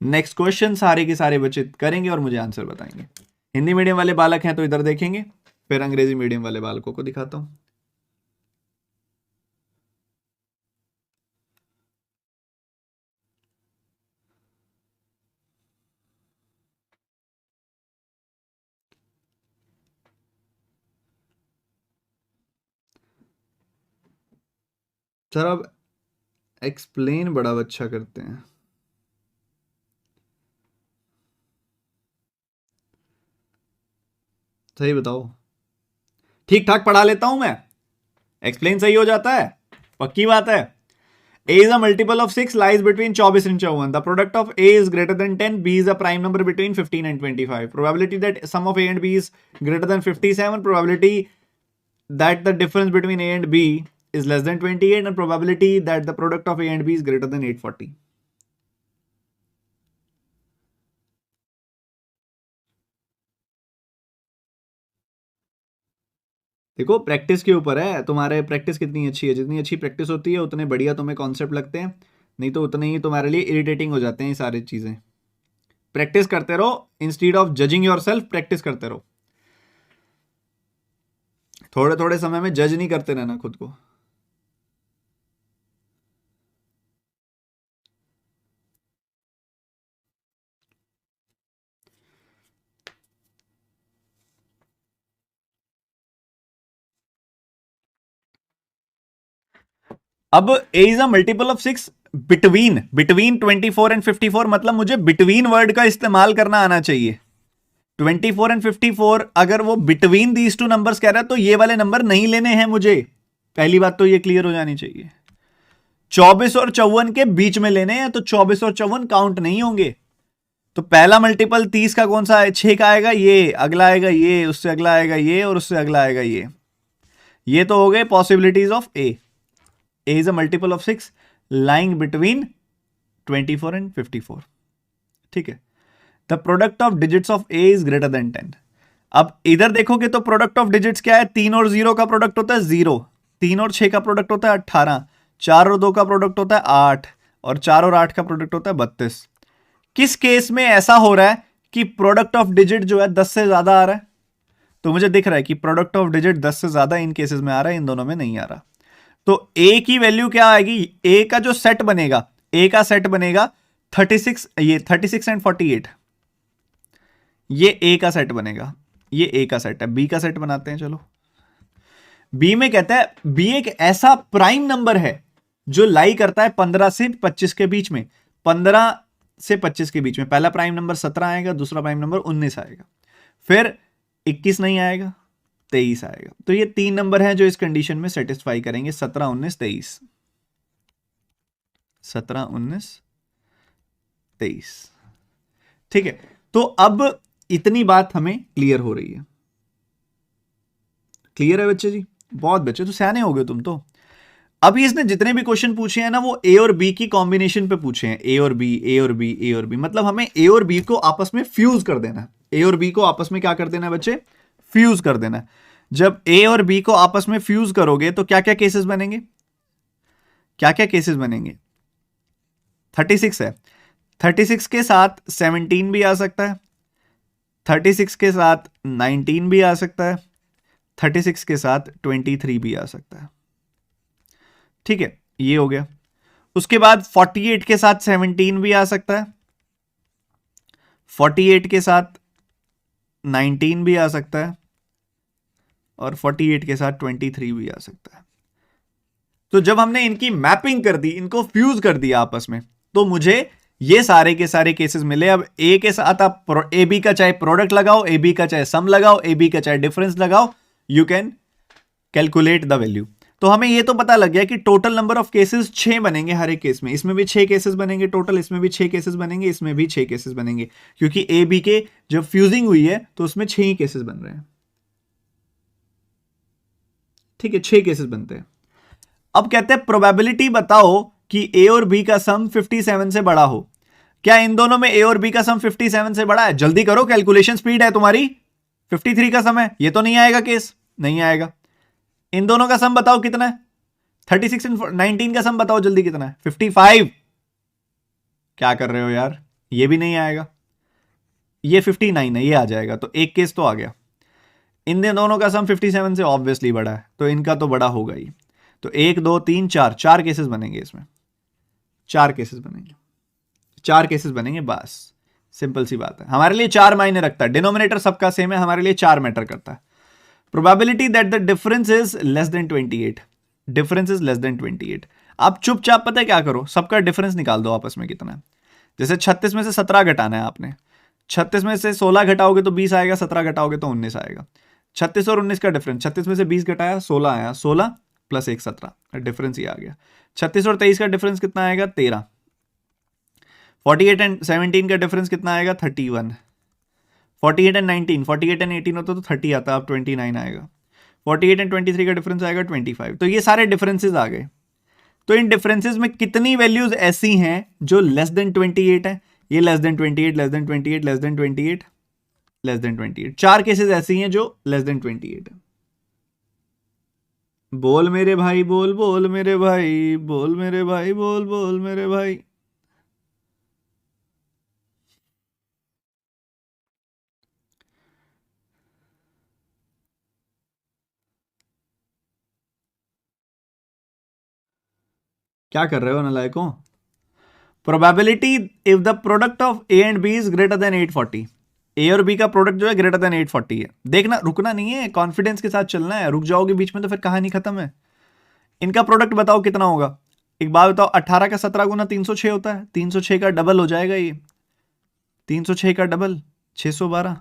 Next question सारे के सारे बच्चे करेंगे और मुझे आंसर बताएंगे। हिंदी मीडियम वाले बालक हैं तो इधर देखेंगे, फिर अंग्रेजी मीडियम वाले बालकों को दिखाता हूं। सर अब एक्सप्लेन बड़ा अच्छा करते हैं। सही बताओ, ठीक ठाक पढ़ा लेता हूं मैं, एक्सप्लेन सही हो जाता है, पक्की बात है। A is a multiple of 6 lies between 24 and 54. The product of A is greater than 10. B is a prime number between 15 and 25. Probability that sum of A and B is greater than 57. Probability that the difference between A and B is less than 28. And probability that the product of A and B is greater than 840. देखो practice के ऊपर है, तुम्हारे practice कितनी अच्छी है, जितनी अच्छी प्रैक्टिस होती है उतने बढ़िया तुम्हें कॉन्सेप्ट लगते हैं, नहीं तो उतने ही तुम्हारे लिए इरिटेटिंग हो जाते हैं ये सारी चीजें। प्रैक्टिस करते रहो, instead of judging yourself practice करते रहो। थोड़े थोड़े समय में जज नहीं करते रहना खुद को। अब a is a multiple of 6 between 24 and 54, मतलब मुझे बिटवीन वर्ड का इस्तेमाल करना आना चाहिए। 24 एंड 54 अगर वो बिटवीन दीज टू नंबर्स कह रहा है तो ये वाले नंबर नहीं लेने हैं मुझे, पहली बात तो ये क्लियर हो जानी चाहिए। 24 और 54 के बीच में लेने हैं, तो 24 और 54 काउंट नहीं होंगे। तो पहला मल्टीपल 30 का कौन सा है, 6 का आएगा ये, अगला आएगा ये, उससे अगला आएगा ये, और उससे अगला आएगा ये तो हो गए possibilities of A. A is a multiple of 6 lying between 24 and 54. ठीक है। The product of digits of A is greater than 10. अब इधर देखोगे तो प्रोडक्ट ऑफ डिजिट्स क्या है, 3 और 0 का प्रोडक्ट होता है 0, 3 और 6 का प्रोडक्ट होता है 18, 4 और 2 का प्रोडक्ट होता है 8, और 4 और 8 का प्रोडक्ट होता है 32। किस केस में ऐसा हो रहा है कि प्रोडक्ट ऑफ डिजिट जो है 10 से ज्यादा आ रहा है? तो मुझे दिख रहा है कि प्रोडक्ट ऑफ डिजिट 10 से ज्यादा इन केसेस में आ रहा है, इन दोनों में नहीं आ रहा। तो a की वैल्यू क्या आएगी, a का जो सेट बनेगा, a का सेट बनेगा 36, ये 36 एंड 48, ये a का सेट बनेगा, ये a का सेट है। b का सेट बनाते हैं, चलो। b में कहता है b एक ऐसा प्राइम नंबर है जो लाई करता है 15 से 25 के बीच में, 15 से 25 के बीच में। पहला प्राइम नंबर 17 आएगा, दूसरा प्राइम नंबर 19 आएगा, फिर 21 नहीं आएगा, 23 आएगा। तो ये 3 नंबर हैं जो इस कंडीशन में सेटिस्फाई करेंगे, 17, 19, 23, 17, 19, 23। ठीक है, तो अब इतनी बात हमें क्लियर हो रही है। क्लियर है बच्चे जी? बहुत बच्चे तो सयाने हो गए तुम तो। अभी इसने जितने भी क्वेश्चन पूछे हैं ना वो ए और बी की कॉम्बिनेशन पे पूछे हैं, ए और बी, ए और बी, ए और बी, मतलब हमें ए और बी को आपस में फ्यूज कर देना है। ए और बी को आपस में क्या कर देना है बच्चे, फ्यूज कर देना है। जब ए और बी को आपस में फ्यूज करोगे तो क्या क्या केसेस बनेंगे, क्या क्या केसेस बनेंगे? 36 है, 36 के साथ 17 भी आ सकता है, 36 के साथ 19 भी आ सकता है, 36 के साथ 23 भी आ सकता है। ठीक है, ये हो गया। उसके बाद 48 के साथ 17 भी आ सकता है, 48 के साथ 19 भी आ सकता है, और 48 के साथ 23 भी आ सकता है। तो जब हमने इनकी मैपिंग कर दी, इनको फ्यूज कर दिया आपस में, तो मुझे ये सारे के सारे केसेस मिले। अब ए के साथ आप ए बी का चाहे प्रोडक्ट लगाओ, ए बी का चाहे सम लगाओ, ए बी का चाहे डिफरेंस लगाओ, you can calculate the value. तो हमें ये तो पता लग गया कि टोटल नंबर ऑफ केसेस 6 बनेंगे हर एक केस में। इसमें भी 6 केसेस बनेंगे टोटल, इसमें भी 6 केसेस बनेंगे, इसमें भी 6 केसेस बनेंगे, क्योंकि ए बी के जब फ्यूजिंग हुई है तो उसमें 6 ही केसेस बन रहे हैं। ठीक है, 6 केसेस बनते हैं। अब कहते हैं प्रोबेबिलिटी बताओ कि ए और बी का सम 57 से बड़ा हो। क्या इन दोनों में ए और बी का सम 57 से बड़ा है? जल्दी करो, कैलकुलेशन स्पीड है तुम्हारी। 53 का सम है, ये तो नहीं आएगा केस, नहीं आएगा। इन दोनों का सम बताओ कितना है, 36 एंड 19 का सम बताओ जल्दी कितना है, 55। क्या कर रहे हो यार, ये भी नहीं आएगा, ये 59 है, ये आ जाएगा, तो एक केस तो आ गया। इन दोनों का सम 57 से ऑब्वियसली बड़ा है, तो इनका तो बड़ा होगा ही। तो 1 2 3 4, 4 केसेस बनेंगे इसमें, 4 केसेस बनेंगे, 4 केसेस बनेंगे बस। सिंपल सी बात है, हमारे लिए 4 मायने रखता है, डिनोमिनेटर सबका सेम है, हमारे लिए 4 मैटर करता है। Probability that the difference is less than 28, difference is less than 28। आप चुपचाप पता है क्या करो, सबका डिफरेंस निकाल दो आपस में कितना है। जैसे 36 में से 17 घटाना है आपने, 36 में से 16 घटाओगे तो 20 आएगा, 17 घटाओगे तो 19 आएगा। 36 और 19 का डिफरेंस, 36 में से 20 घटाया 16 आया, 16 प्लस 1 17, डिफरेंस ही आ गया। 36 और 23 का डिफरेंस कितना आएगा, 13। 48 एंड 17 का डिफरेंस कितना आएगा, 31। 48 एंड 19, 48 एंड 18 होता तो 30 आता, अब 29 आएगा। 48 एंड 23 का डिफरेंस आएगा 25। तो ये सारे डिफरेंसेस आ गए। तो इन डिफरेंसेस में कितनी वैल्यूज ऐसी हैं जो लेस देन 28 है, ये less than 28, less than 28, less than 28, less than 28, 4 cases ऐसी हैं जो लेस देन 28 है। बोल मेरे भाई बोल, बोल मेरे भाई बोल, मेरे भाई बोल, बोल मेरे भाई। क्या कर रहे हो नालायकों? Probability if the product of A and B is greater than 840, A और बी का प्रोडक्ट जो है ग्रेटर देन 840 है। देखना, रुकना नहीं है, कॉन्फिडेंस के साथ चलना है, रुक जाओगे बीच में तो फिर कहानी खत्म है। इनका प्रोडक्ट बताओ कितना होगा। एक बात बताओ, 18 का 17 गुना 306 होता है, 306 का डबल हो जाएगा ये, 306 का डबल 612।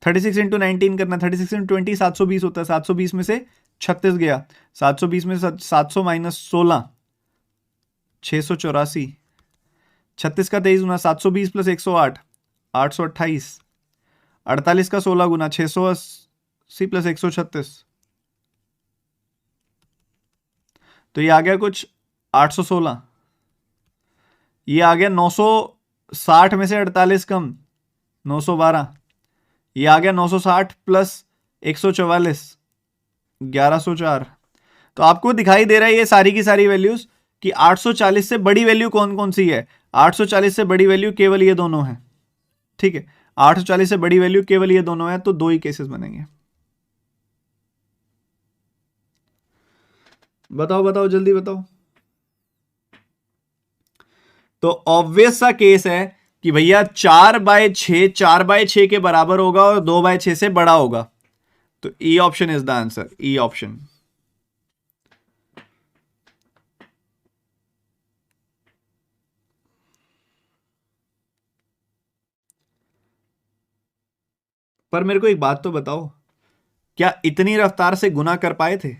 36 इंटू 19 करना, 36 इंटू 20 720 होता है, 720 में से 36 गया, 720 में 700 माइनस 16 684। 36 का 23 गुना 720 प्लस 108 828। 48 का 16 गुना 680 प्लस 136, तो ये आ गया कुछ 816। ये आ गया 960 में से 48 कम 912, ये आ गया 960 प्लस 144 1104। तो आपको दिखाई दे रहा है ये सारी की सारी वैल्यूज कि 840 से बड़ी वैल्यू कौन कौन सी है। 840 से बड़ी वैल्यू केवल ये दोनों है, ठीक है, 840 से बड़ी वैल्यू केवल ये दोनों है, तो 2 ही केसेस बनेंगे। बताओ बताओ जल्दी बताओ। तो ऑब्वियस सा केस है कि भैया 4/6 4/6 के बराबर होगा और 2/6 से बड़ा होगा, तो E option is the answer, E option. पर मेरे को एक बात तो बताओ, क्या इतनी रफ्तार से गुना कर पाए थे?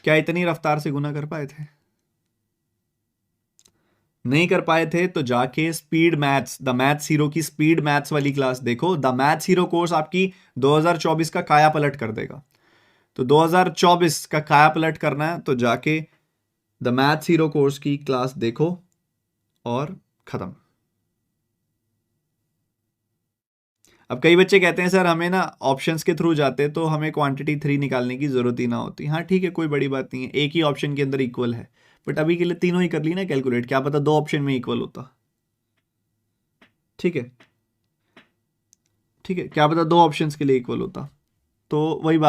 क्या इतनी रफ्तार से गुना कर पाए थे? नहीं कर पाए थे तो जाके speed maths, the maths hero की स्पीड मैथ्स वाली क्लास देखो। द मैथ्स हीरो कोर्स आपकी 2024 का काया पलट कर देगा। तो 2024 का काया पलट करना है तो जाके द मैथ्स हीरो कोर्स की क्लास देखो और खत्म। अब कई बच्चे कहते हैं सर हमें ना ऑप्शंस के थ्रू जाते तो हमें क्वांटिटी 3 निकालने की जरूरत ही ना होती। हाँ ठीक है, कोई बड़ी बात नहीं है, एक ही ऑप्शन के अंदर इक्वल है, बट अभी के लिए तीनों ही कर ली ना कैलकुलेट, क्या पता 2 ऑप्शन में इक्वल होता। ठीक है, ठीक है, क्या पता 2 ऑप्शंस के लिए इक्वल होता, तो वही बात।